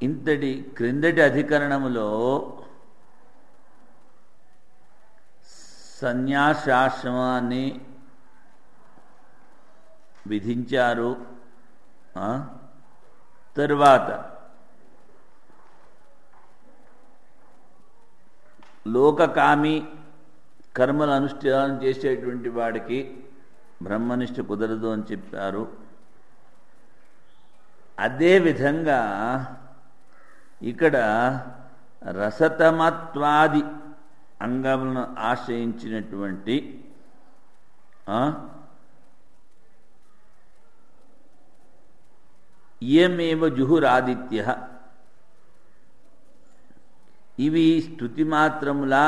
ఇంతటి క్రిందటి అధికరణములో సన్యాసాశ్రమాన్ని విధించారు. తరువాత లోకకామి కర్మలు అనుష్ఠానం చేసేటువంటి వాడికి బ్రహ్మనిష్ట కుదరదు అని చెప్పారు. అదేవిధంగా ఇక్కడ రసతమత్వాది అంగములను ఆశ్రయించినటువంటి ఇయమేవ జుహురాదిత్య, ఇవి స్తుతి మాత్రములా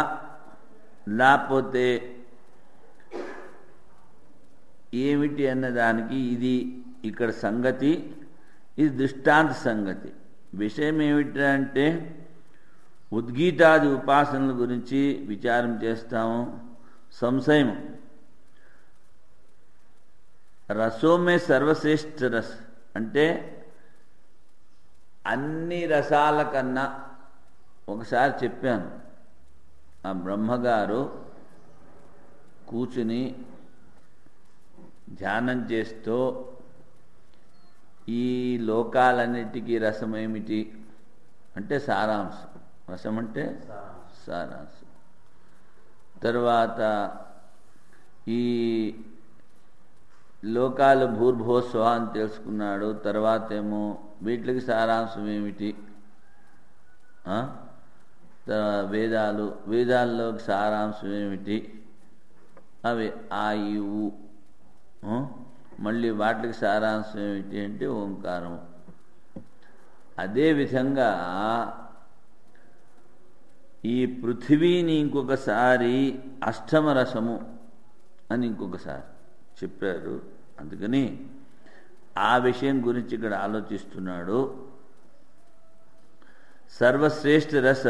లేకపోతే ఏమిటి అన్నదానికి ఇది ఇక్కడ సంగతి, ఇది దృష్టాంత సంగతి. విషయం ఏమిటంటే ఉద్గీతాది ఉపాసనల గురించి విచారం చేస్తాము. సంశయం రసోమే సర్వశ్రేష్ఠ రస్ అంటే అన్ని రసాల కన్నా, ఒకసారి చెప్పాను, ఆ బ్రహ్మగారు కూర్చుని ధ్యానం చేస్తూ ఈ లోకాలన్నిటికీ రసం ఏమిటి అంటే సారాంశం. రసం అంటే సారాంశం. తర్వాత ఈ లోకాలు భూర్భువస్వ అని తెలుసుకున్నాడు. తర్వాత ఏమో వీటికి సారాంశం ఏమిటి, వేదాల్లోకి సారాంశం ఏమిటి, అవి ఆయువు. మళ్ళీ వాటికి సారాంశం ఏమిటి అంటే ఓంకారం. అదేవిధంగా ఈ పృథివీని ఇంకొకసారి అష్టమరసము అని ఇంకొకసారి చెప్పారు. అందుకని ఆ విషయం గురించి ఇక్కడ ఆలోచిస్తున్నాడు. सर्वश्रेष्ठ रस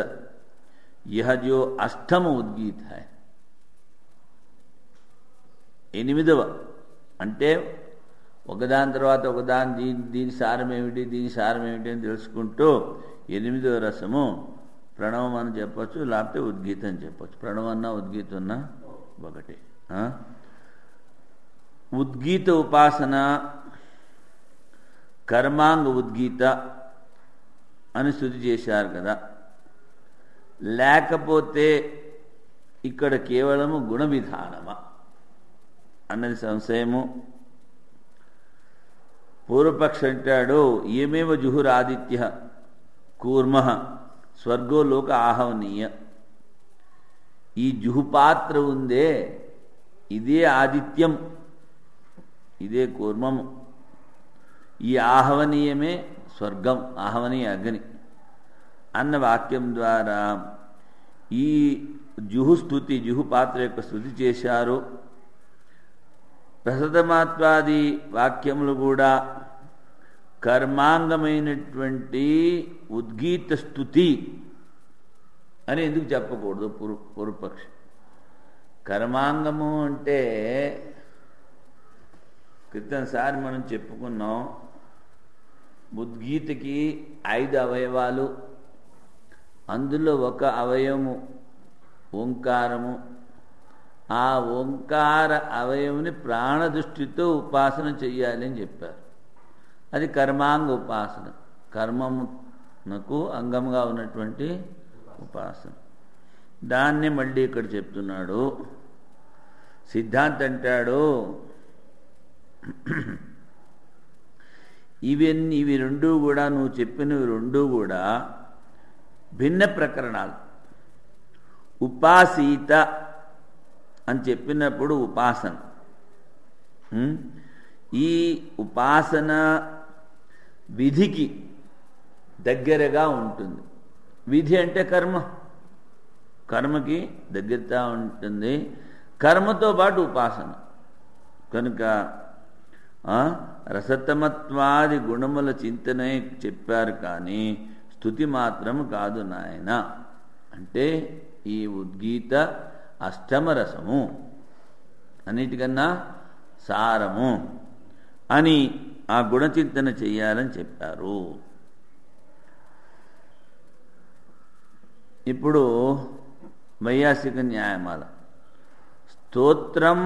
यह जो अष्टम उद्गीत है, ఎనిమిదవ అంటే ఒకదాని తర్వాత ఒకదాని దీని సారం ఏమిటి దీని సారం ఏమిటి అని తెలుసుకుంటూ ఎనిమిదవ రసము ప్రణవం అని చెప్పచ్చు, లేకపోతే ఉద్గీత అని చెప్పచ్చు. ప్రణవన్నా ఉద్గీతన్నా ఒకటి. ఉద్గీత ఉపాసన కర్మాంగ ఉద్గీత అని స్తుతి చేశారు కదా. లేకపోతే ఇక్కడ కేవలము గుణ విధానమా అన్నది సంశయము. పూర్వపక్ష అంటాడు ఏమేవ జుహురాదిత్య కూర్మ స్వర్గో లోక ఆహవనీయ. ఈ జుహుపాత్ర ఉందే ఇదే ఆదిత్యం, ఇదే కూర్మము. ఈ ఆహవనీయమే స్వర్గం, ఆహవనీయ అగ్ని అన్న వాక్యం ద్వారా ఈ జుహుస్థుతి జుహుపాత్ర యొక్క స్థుతి చేశారు. రసతమాత్వాది వాక్యములు కూడా కర్మాంగమైనటువంటి ఉద్గీత స్థుతి అని ఎందుకు చెప్పకూడదు పూర్వపక్షి? కర్మాంగము అంటే క్రితంసారి మనం చెప్పుకున్నాం, ఉద్గీతకి 5 అవయవాలు, అందులో ఒక అవయవము ఓంకారము. ఆ ఓంకార అవయవుని ప్రాణదృష్టితో ఉపాసన చెయ్యాలి అని చెప్పారు. అది కర్మాంగ ఉపాసన, కర్మమునకు అంగముగా ఉన్నటువంటి ఉపాసన. దాన్ని మళ్ళీ ఇక్కడ చెప్తున్నాడు. సిద్ధాంత అంటాడు ఇవి రెండూ కూడా, నువ్వు చెప్పినవి రెండూ కూడా భిన్న ప్రకరణాలు. ఉపాసీత అని చెప్పినప్పుడు ఉపాసన, ఈ ఉపాసన విధికి దగ్గరగా ఉంటుంది. విధి అంటే కర్మ, కర్మకి దగ్గరగా ఉంటుంది. కర్మతో పాటు ఉపాసన కనుక రసతమత్వాది గుణముల చింతనే చెప్పారు, కానీ స్తుతి మాత్రం కాదు నాయన. అంటే ఈ ఉద్గీత అష్టమ రసము, అన్నిటికన్నా సారము. అని ఆ గుణచింతన చెయ్యాలని చెప్పారు. ఇప్పుడు వైయాసిక న్యాయమాల. స్తోత్రం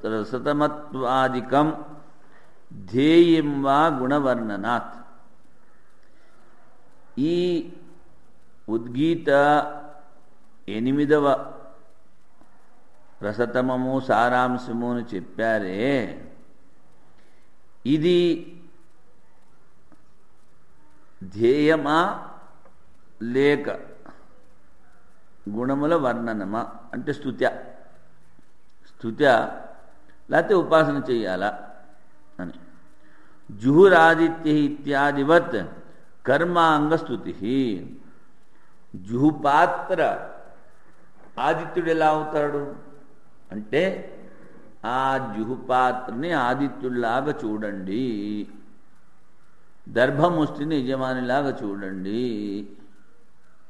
రసతమత్వాదికం ధ్యేయం వా గుణవర్ణనాత్. ఈ ఉద్గీత 8వ రసతమము సారాంశము అని చెప్పారే, ఇది ధ్యేయమా లేక గుణముల వర్ణనమా అంటే స్తుత్య లేకపోతే ఉపాసన చెయ్యాలా అని. జుహురాదిత్య ఇత్యాదివత్ కర్మాంగస్తుతి. జుహుపాత్ర ఆదిత్యుడు ఎలా అవుతాడు అంటే ఆ జుహుపాత్రని ఆదిత్యుడిలాగా చూడండి, దర్భముష్టిని యజమానిలాగా చూడండి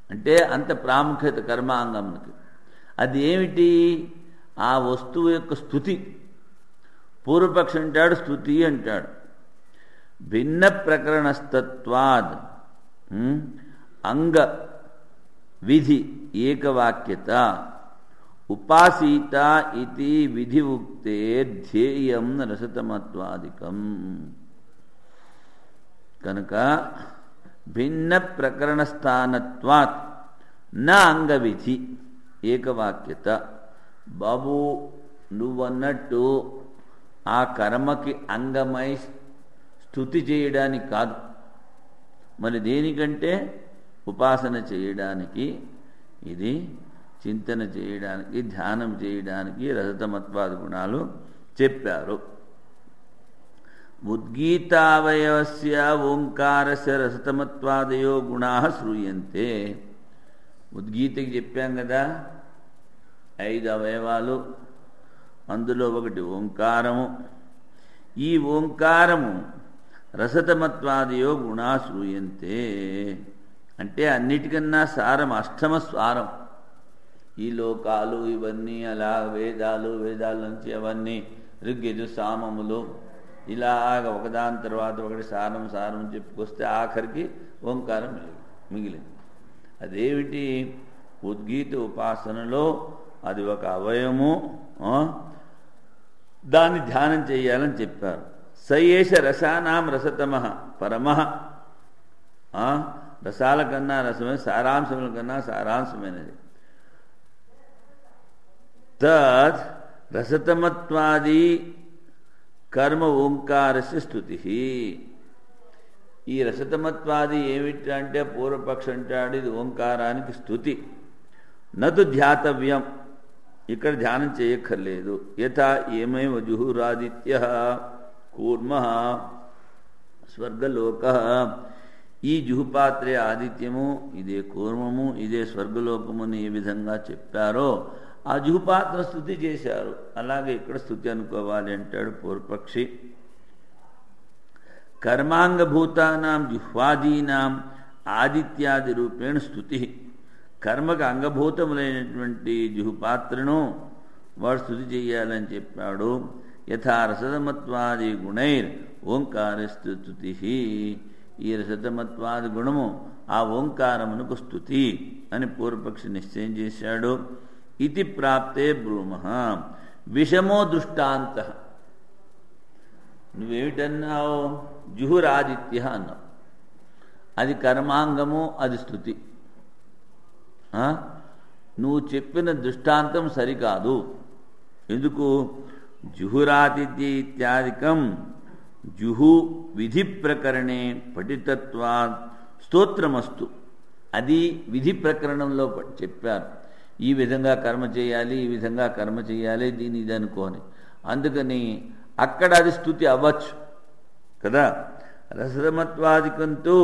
అంటే అంత ప్రాముఖ్యత కర్మాంగంకి. అది ఏమిటి? ఆ వస్తువు యొక్క స్తుతి. పూర్వపక్షి అంటాడు స్తుతి అంటాడు. భిన్న ప్రకరణస్తత్వాద్ అంగ విధి ఏకవాక్యత ఉపాసీత ఇది విధి ఉక్తే ధ్యేయం రసతమత్వాదికం. కనుక భిన్న ప్రకరణ స్థానత్వాత్ నా అంగవిధి ఏకవాక్యత. బాబు నువ్వన్నట్టు ఆ కర్మకి అంగమై స్తుతి చేయడానికి కాదు, మరి దేనికంటే ఉపాసన చేయడానికి, ఇది చింతన చేయడానికి, ధ్యానం చేయడానికి రజతమత్వాది గుణాలు చెప్పారు. ఉద్గీతావయవస్య ఓంకారస్య రసతమత్వాదయో గుణా శ్రూయంతే. ఉద్గీతకి చెప్పాం కదా 5 అవయవాలు, అందులో ఒకటి ఓంకారము. ఈ ఓంకారము రసతమత్వాదయో గుణా శ్రూయంతే అంటే అన్నిటికన్నా సారం అష్టమ స్వారం. ఈ లోకాలు ఇవన్నీ అలా వేదాల నుంచి అవన్నీ ఋగ్యజు సామములు ఇలాగ ఒకదాని తర్వాత ఒకటి సారం చెప్పుకొస్తే ఆఖరికి ఓంకారం మిగిలింది. అదేమిటి? ఉద్గీత ఉపాసనలో అది ఒక అవయము, దాన్ని ధ్యానం చేయాలని చెప్పారు. సయేష రసానాం రసతమః పరమః. రసాల కన్నా రసమే, సారాంశముల కన్నా సారాంశమైనది. తద్ రసతమత్వాది కర్మ ఓంకారస్య స్తుతి. ఈ రసతమత్వాది ఏమిటంటే పూర్వపక్ష అంటాడు ఇది ఓంకారానికి స్తుతి. నతు ధ్యాతవ్యం, ఇక్కడ ధ్యానం చేయక్కర్లేదు. యథా ఏమేవ జుహురాదిత్య కూర్మ స్వర్గలోక. ఈ జుహుపాత్రే ఆదిత్యము, ఇదే కూర్మము, ఇదే స్వర్గలోకముని ఏ విధంగా చెప్పారో ఆ జుహుపాత్ర స్తుతి చేశారు. అలాగే ఇక్కడ స్తుతి అనుకోవాలి అంటాడు పూర్వపక్షి. కర్మాంగభూతానాం జుహ్వాదీనాం ఆదిత్యాది రూపేణ స్తుతి. కర్మకు అంగభూతములైనటువంటి జుహుపాత్రను వాడు స్తుతి చేయాలని చెప్పాడు. యథా రసతమత్వాది గుణైర్ ఓంకారస్తుతి. ఈ రసతమత్వాది గుణము ఆ ఓంకారమునకు స్తుతి అని పూర్వపక్షి నిశ్చయం చేశాడు. ఇది ప్రాప్తే బ్రూమః విషమో దృష్టాంత. నువ్వేమిటన్నావు? జుహురాదిత్య అన్నావు. అది కర్మాంగము, అది స్తుతి. నువ్వు చెప్పిన దృష్టాంతం సరికాదు. ఎందుకు? జుహురాదిత్య ఇత్యాదికం జుహు విధి ప్రకరణే పఠితత్వా స్తోత్రమస్తు. అది విధి ప్రకరణంలో చెప్పారు. ఈ విధంగా కర్మ చేయాలి, ఈ విధంగా కర్మ చేయాలి, దీని ఇది అనుకోని. అందుకని అక్కడ అది స్తుతి అవ్వచ్చు కదా. రసతమత్వాదికంతో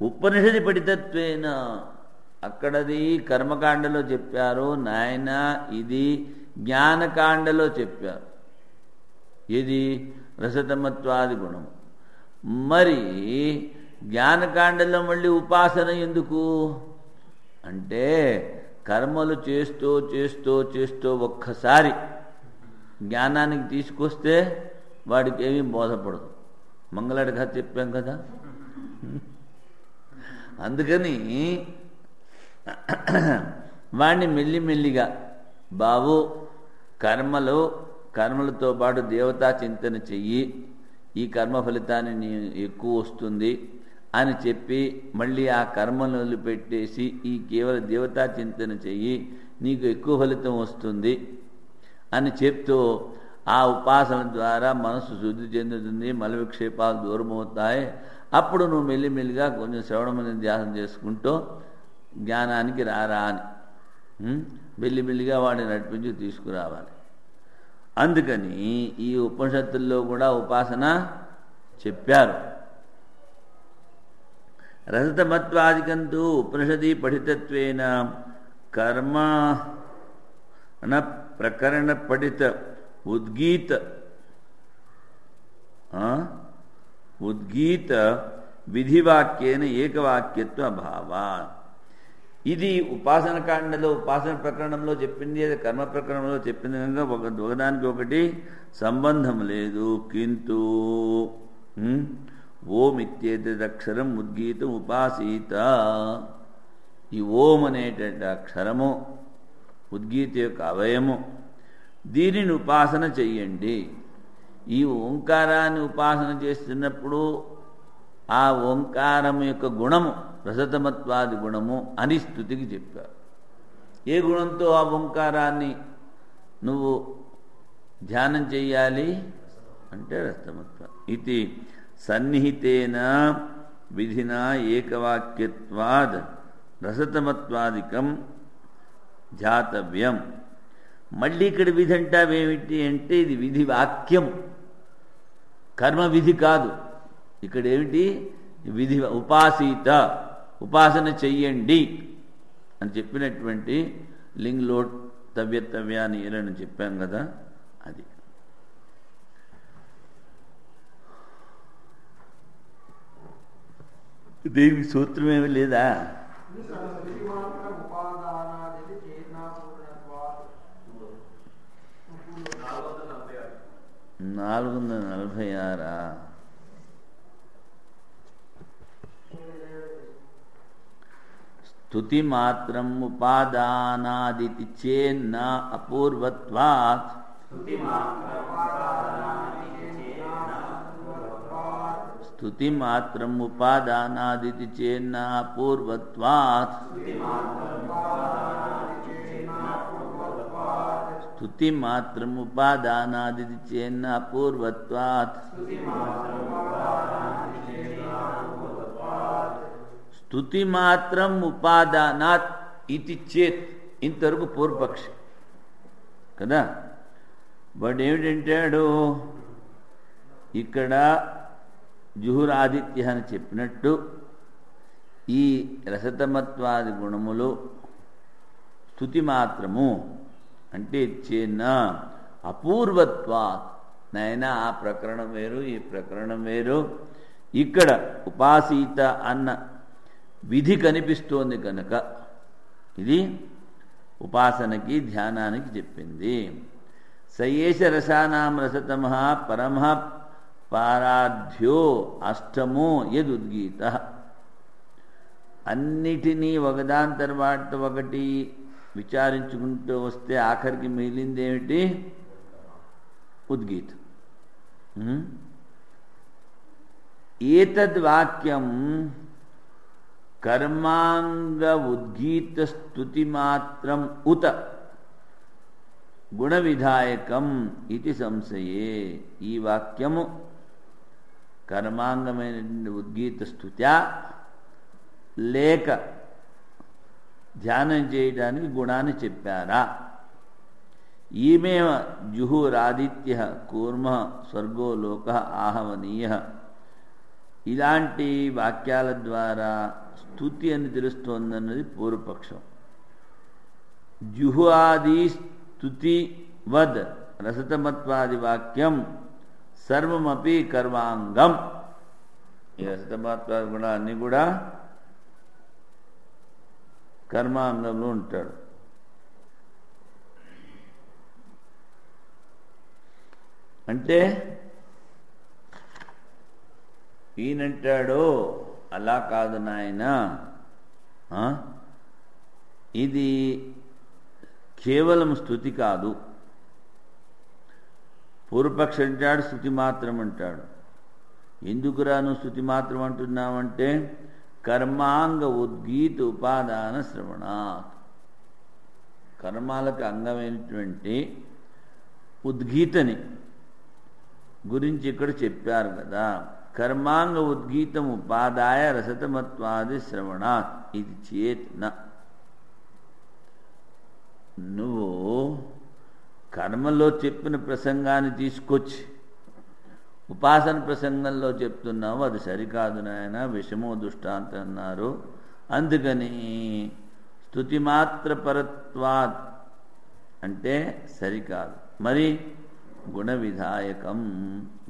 ఉపనిషది పఠితత్వేన, అక్కడది కర్మకాండలో చెప్పారు నాయన, ఇది జ్ఞానకాండలో చెప్పారు. ఇది రసతమత్వాది గుణం. మరి జ్ఞానకాండలో మళ్ళీ ఉపాసన ఎందుకు అంటే కర్మలు చేస్తూ ఒక్కసారి జ్ఞానానికి తీసుకొస్తే వాడికి ఏమీ బోధపడదు. మంగళాడి కథ చెప్పాం కదా. అందుకని వాడిని మెల్లిమెల్లిగా బాబు కర్మలతో పాటు దేవతా చింతన చెయ్యి, ఈ కర్మ ఫలితాన్ని నీ ఎక్కువ వస్తుంది అని చెప్పి మళ్ళీ ఆ కర్మను వదిలిపెట్టేసి ఈ కేవల దేవతా చింతన చెయ్యి, నీకు ఎక్కువ ఫలితం వస్తుంది అని చెప్తూ ఆ ఉపాసన ద్వారా మనసు శుద్ధి చెందుతుంది, మల విక్షేపాలు దూరమవుతాయి. అప్పుడు నువ్వు మెల్లిమెల్లిగా కొంచెం శ్రవణమని ధ్యానం చేసుకుంటూ జ్ఞానానికి రారా అని మెల్లిమెల్లిగా వాడిని నడిపించి తీసుకురావాలి. అందుకని ఈ ఉపనిషత్తుల్లో కూడా ఉపాసన చెప్పారు. రజతమత్వాదికంతు ఉపనిషది పఠితత్వేన కర్మ ప్రకరణ పఠిత ఉద్గీత విధివాక్యేన ఏకవాక్యత్వ అభావా. ఇది ఉపాసన కాండలో ఉపాసన ప్రకరణంలో చెప్పింది, అది కర్మ ప్రకరణంలో చెప్పింది కనుక ఒకదానికి ఒకటి సంబంధం లేదు. కింటూ ఓం ఇత్యేతదక్షరం ఉద్గీతం ఉపాసీత. ఈ ఓం అనేటువంటి అక్షరము ఉద్గీత యొక్క అవయము, దీనిని ఉపాసన చెయ్యండి. ఈ ఓంకారాన్ని ఉపాసన చేస్తున్నప్పుడు ఆ ఓంకారం యొక్క గుణము రసతమత్వాది గుణము అని స్తుతికి చెప్పారు. ఏ గుణంతో ఆ ఓంకారాన్ని నువ్వు ధ్యానం చెయ్యాలి అంటే రసతమత్వ. ఇది సన్నిహితేన విధినా ఏకవాక్యత్వాద్ రసతమత్వాదికం ధ్యాతవ్యం. మళ్ళీ ఇక్కడ విధి అంటావేమిటి అంటే ఇది విధి వాక్యం, కర్మ విధి కాదు. ఇక్కడ ఏమిటి విధి? ఉపాసీత, ఉపాసన చెయ్యండి అని చెప్పినటువంటి లింగ్ లోట్ తవ్యతవ్యాన్ని ఏలని చెప్పాం కదా, అది. దీనికి సూత్రం ఏమి లేదా? 446. స్తుతి మాత్రం ఉపాదానాదితి చేన్న అపూర్వత్వాత్. స్తుతి మాత్రం ఉపాదానాదితి చేన్న అపూర్వత్వాత్. స్తుతి మాత్రం ఉపాదానాదితి చేన్న అపూర్వత్వాత్. స్తుతి మాత్రం ఉపాదానాత్ ఇది చేత్. ఇంతవరకు పూర్వపక్షి కదా. వాడు ఏమిటంటాడు ఇక్కడ జుహురాదిత్య అని చెప్పినట్టు ఈ రసతమత్వాది గుణములు స్తుతి మాత్రము అంటే చేన్న అపూర్వత్వాత్. నైనా ఆ ప్రకరణం వేరు, ఈ ప్రకరణం వేరు. ఇక్కడ ఉపాసీత అన్న విధి కనిపిస్తోంది కనుక ఇది ఉపాసనకి ధ్యానానికి చెప్పింది. సయేష రసానాం రసతమ పరమ పారాధ్యో అష్టమో యదుద్గీత. అన్నిటినీ ఒకదాని తర్వాత ఒకటి విచారించుకుంటూ వస్తే ఆఖరికి మిగిలిందేమిటి? ఉద్గీతం. ఏతద్వాక్యం కర్మాంగ ఉద్గీత స్తుతి మాత్రం ఉత గుణ విధాయకం ఇది సంశయే. ఈ వాక్యము కర్మాంగమైన ఉద్గీత స్తుత్యా లేక ధ్యానం చేయడానికి గుణాన్ని చెప్పారా? ఈమెవ జుహురాదిత్య కూర్మ స్వర్గో లోక ఆహవనీయ. ఇలాంటి వాక్యాల ద్వారా స్తుతి అని తెలుస్తోందన్నది పూర్వపక్షం. జుహుఆది స్తుతి వద్ రసతమత్వాది వాక్యం సర్వమపి కర్మాంగం. ఈ రసతమత్వాది కూడా అన్ని కూడా కర్మాంగంలో ఉంటాడు. అంటే ఈయనంటాడు అలా కాదు నాయన, ఇది కేవలం స్తుతి కాదు. పూర్వపక్ష అంటాడు స్తుతి మాత్రం అంటాడు. ఎందుకురా నువ్వు స్తుతి మాత్రం అంటున్నావంటే కర్మాంగ ఉద్గీత ఉపాదాన శ్రవణాత్, కర్మాలకు అంగమైనటువంటి ఉద్గీతని గురించి ఇక్కడ చెప్పారు కదా. కర్మాంగ ఉద్గీతం ఉపాదాయ రసతమత్వాది శ్రవణాత్ ఇది చేతన. నువ్వు కర్మలో చెప్పిన ప్రసంగాన్ని తీసుకొచ్చి ఉపాసన ప్రసంగంలో చెప్తున్నావు, అది సరికాదు నాయన, విషమో దృష్టాంతం అన్నారు. అందుకని స్తుతి మాత్ర పరత్వాత్ అంటే సరికాదు. మరి గుణ విధాయకం,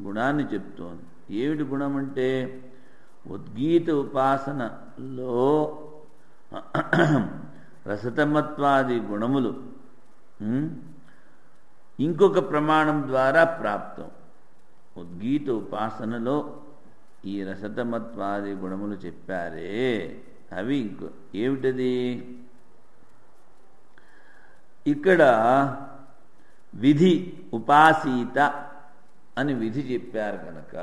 గుణాన్ని చెప్తోంది. ఏమిటి గుణం అంటే ఉద్గీత ఉపాసనలో రసతమత్వాది గుణములు ఇంకొక ప్రమాణం ద్వారా ప్రాప్తం. ఉద్గీత ఉపాసనలో ఈ రసతమత్వాది గుణములు చెప్పారే, అవి ఇంకో ఏమిటది? ఇక్కడ విధి ఉపాసీత అని విధి చెప్పారు కనుక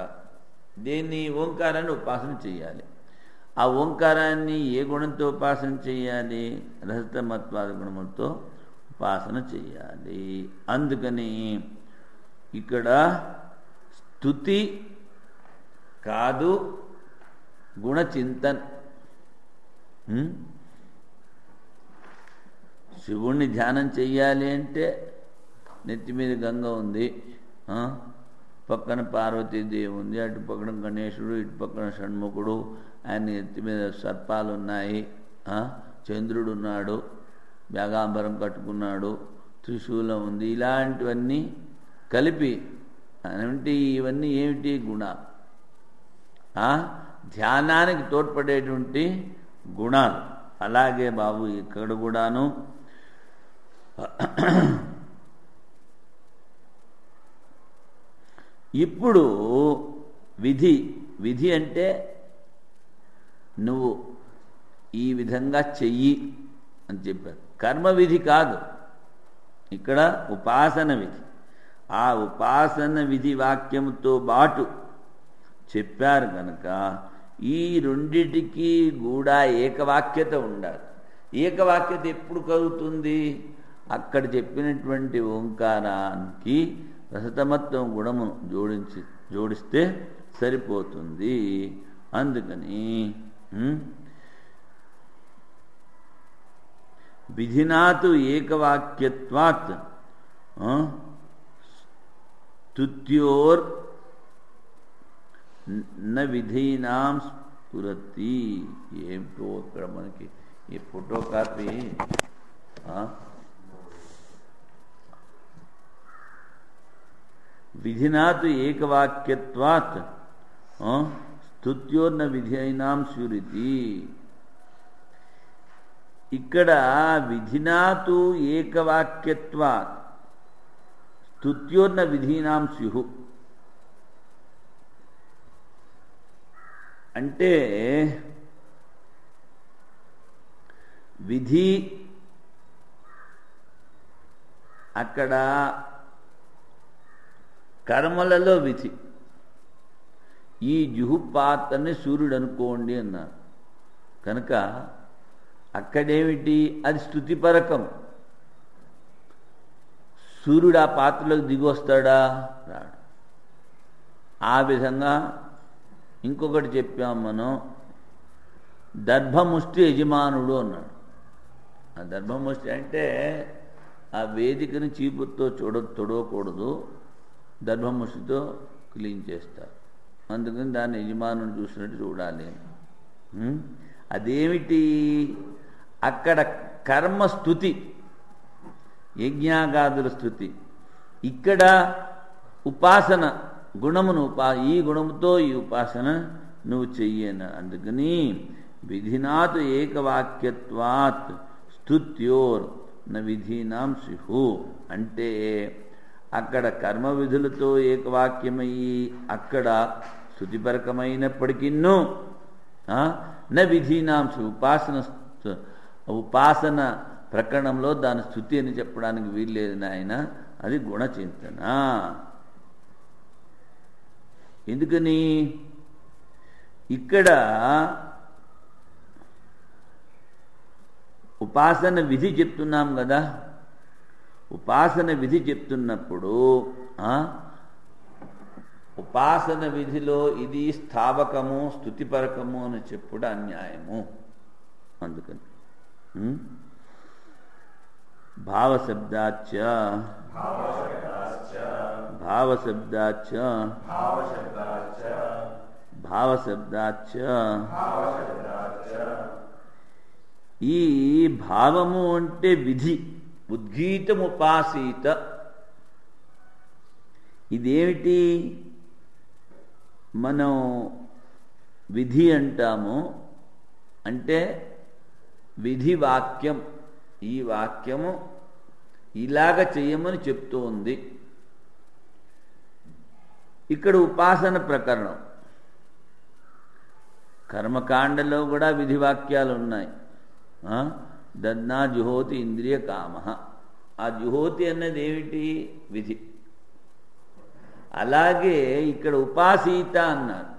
దేన్ని ఓంకారాన్ని ఉపాసన చేయాలి. ఆ ఓంకారాన్ని ఏ గుణంతో ఉపాసన చేయాలి? రసతమత్వాది గుణములతో ఉపాసన చేయాలి. అందుకని ఇక్కడ స్తుతి కాదు గుణచింతన్. శివుణ్ణి ధ్యానం చెయ్యాలి అంటే నెత్తి మీద గంగ ఉంది, పక్కన పార్వతీదేవి ఉంది, అటు పక్కన గణేశుడు, ఇటు పక్కన షణ్ముఖుడు, ఆయన నెత్తి మీద సర్పాలు ఉన్నాయి, చంద్రుడు ఉన్నాడు, వ్యాగాంబరం కట్టుకున్నాడు, త్రిశూలం ఉంది. ఇలాంటివన్నీ కలిపి అంటే ఇవన్నీ ఏమిటి? గుణాలు. ధ్యానానికి తోడ్పడేటువంటి గుణాలు. అలాగే బాబు ఇక్కడ కూడాను ఇప్పుడు విధి, విధి అంటే నువ్వు ఈ విధంగా చెయ్యి అని చెప్పారు. కర్మ విధి కాదు, ఇక్కడ ఉపాసన విధి. ఆ ఉపాసన విధి వాక్యంతో పాటు చెప్పారు కనుక ఈ రెండిటికి కూడా ఏకవాక్యత ఉండాలి. ఏకవాక్యత ఎప్పుడు కలుగుతుంది? అక్కడ చెప్పినటువంటి ఓంకారానికి రసతమత్వం గుణము జోడిస్తే సరిపోతుంది. అందుకని విధినాతు ఏకవాక్యత్వాత్ స్తుత్యోర్ న విధీనాం స్ఫురతి. ఏమిటో ఇక్కడ మనకి ఈ ఫోటో కాపీ విధినాతు ఏకవాక్యత్వాత్ స్తుత్యోర్న విధీనాం స్ఫురతి. ఇక్కడ విధినాతు ఏకవాక్యత్వాత్ స్తుత్యోర్న విధీనాం స్యు అంటే విధి అక్కడ కర్మలలో విధి. ఈ జుహుపాత్రని సూర్యుడు అనుకోండి అన్నారు కనుక అక్కడేమిటి? అది స్తుతిపరకం. సూర్యుడు ఆ పాత్రలోకి దిగి వస్తాడా? రాడు. ఆ విధంగా ఇంకొకటి చెప్పాం మనం, దర్భముష్టి యజమానుడు అన్నాడు. ఆ దర్భముష్టి అంటే ఆ వేదికని చీపుతో తొడవకూడదు, దర్భముష్టితో క్లీన్ చేస్తారు. అందుకని దాన్ని యజమానుని చూసినట్టు చూడాలి. అదేమిటి? అక్కడ కర్మస్థుతి, యజ్ఞాగాదుల స్థుతి. ఇక్కడ ఉపాసన గుణమును ఈ గుణముతో ఈ ఉపాసన నువ్వు చెయ్యన. అందుకని విధినాతు ఏకవాక్యత్వాత్ స్తుత్యోర్ న విధీనాం స్యు అంటే అక్కడ కర్మ విధులతో ఏకవాక్యమయ్యి అక్కడ స్తుతిపరకమైనప్పటికిన్నూ న విధీనాం ఉపాసన ప్రకరణంలో దాని స్తుతి అని చెప్పడానికి వీల్లేదు నాయన, అది గుణచింతన. ఎందుకని ఇక్కడ ఉపాసన విధి చెప్తున్నాం కదా. ఉపాసన విధి చెప్తున్నప్పుడు ఉపాసన విధిలో ఇది స్థావకము స్తుతిపరకము అని చెప్పుడు అన్యాయము. అందుకని భావశబ్దాచ్చ ఈ భావము అంటే విధి. ఉద్గీతముపాసీత ఇదేమిటి మనం విధి అంటాము అంటే విధి వాక్యం. ఈ వాక్యము ఇలాగ చెయ్యమని చెప్తూ ఉంది. ఇక్కడ ఉపాసన ప్రకరణం. కర్మకాండలో కూడా విధి వాక్యాలు ఉన్నాయి. దద్నా జుహోతి ఇంద్రియ కామ. ఆ జుహోతి అన్నది ఏమిటి? విధి. అలాగే ఇక్కడ ఉపాసీత అన్నారు.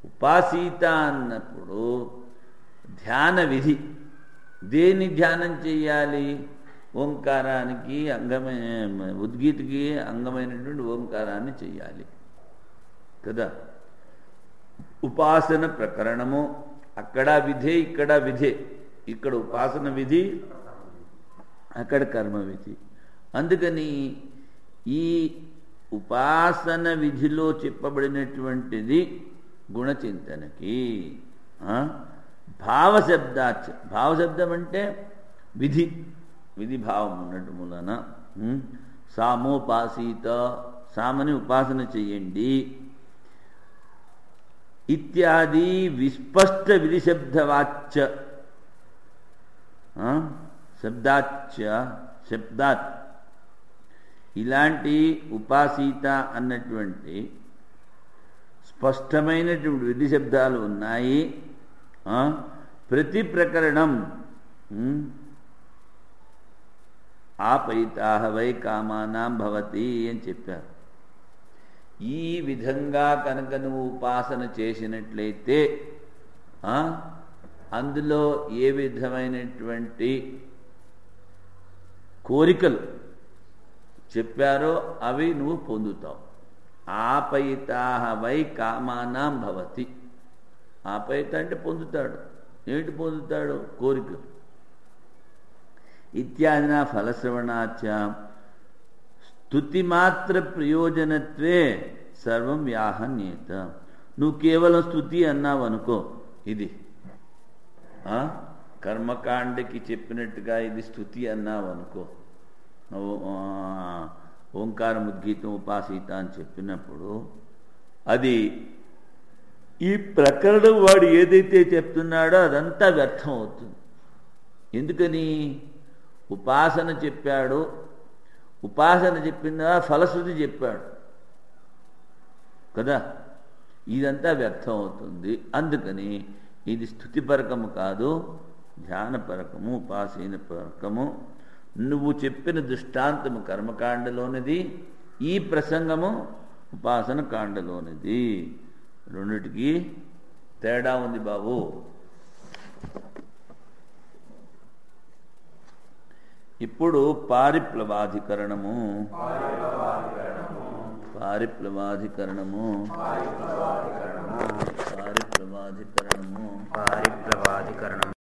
ఉపాసీత అన్నప్పుడు ధ్యాన విధి. దేన్ని ధ్యానం చెయ్యాలి? ఓంకారానికి అంగమైన ఉద్గీతకి అంగమైనటువంటి ఓంకారాన్ని చెయ్యాలి కదా. ఉపాసన ప్రకరణము అక్కడ విధే, ఇక్కడ విధే. ఇక్కడ ఉపాసన విధి, అక్కడ కర్మ విధి. అందుకని ఈ ఉపాసన విధిలో చెప్పబడినటువంటిది గుణచింతనకి. భావశబ్దాచ, భావశబ్దం అంటే విధి, విధి భావం ఉన్నట్టు మూలన సామోపాసీత, సామని ఉపాసన చెయ్యండి ఇత్యాది విస్పష్ట విధి శబ్దవాచ్య శబ్దాత్ ఇలాంటి ఉపాసీత అన్నటువంటి స్పష్టమైనటువంటి విధి శబ్దాలు ఉన్నాయి. ప్రతి ప్రకరణం ఆపైతాహ వై కామానాం భవతి అని చెప్పారు. ఈ విధంగా కనుక నువ్వు ఉపాసన చేసినట్లయితే అందులో ఏ విధమైనటువంటి కోరికలు చెప్పారో అవి నువ్వు పొందుతావు. ఆపైతాహ వై కామానాం భవతి. ఆపైత అంటే పొందుతాడు. ఏమిటి పొందుతాడు? కోరికలు. ఇత్యాదిన ఫలశ్రవణాచ స్తుతిమాత్ర ప్రయోజనత్వే సర్వం వ్యాహన్యేత. నువ్వు కేవలం స్తుతి అన్నావు అనుకో, ఇది కర్మకాండకి చెప్పినట్టుగా ఇది స్తుతి అన్నావు అనుకో, ఓంకారం ఉద్గీతం ఉపాసీత అని చెప్పినప్పుడు అది ఈ ప్రకరణం వాడు ఏదైతే చెప్తున్నాడో అదంతా వ్యర్థం అవుతుంది. ఎందుకని? ఉపాసన చెప్పాడు, ఉపాసన చెప్పిన ఫలశ్రుతి చెప్పాడు కదా, ఇదంతా వ్యర్థం అవుతుంది. అందుకని ఇది స్తుతిపరకము కాదు, ధ్యానపరకము, ఉపాసీన పరకము. నువ్వు చెప్పిన దృష్టాంతము కర్మకాండలోనిది, ఈ ప్రసంగము ఉపాసన కాండలోనిది. రెండిటికి తేడా ఉంది బాబు. ఇప్పుడు పారిప్లవాధికరణము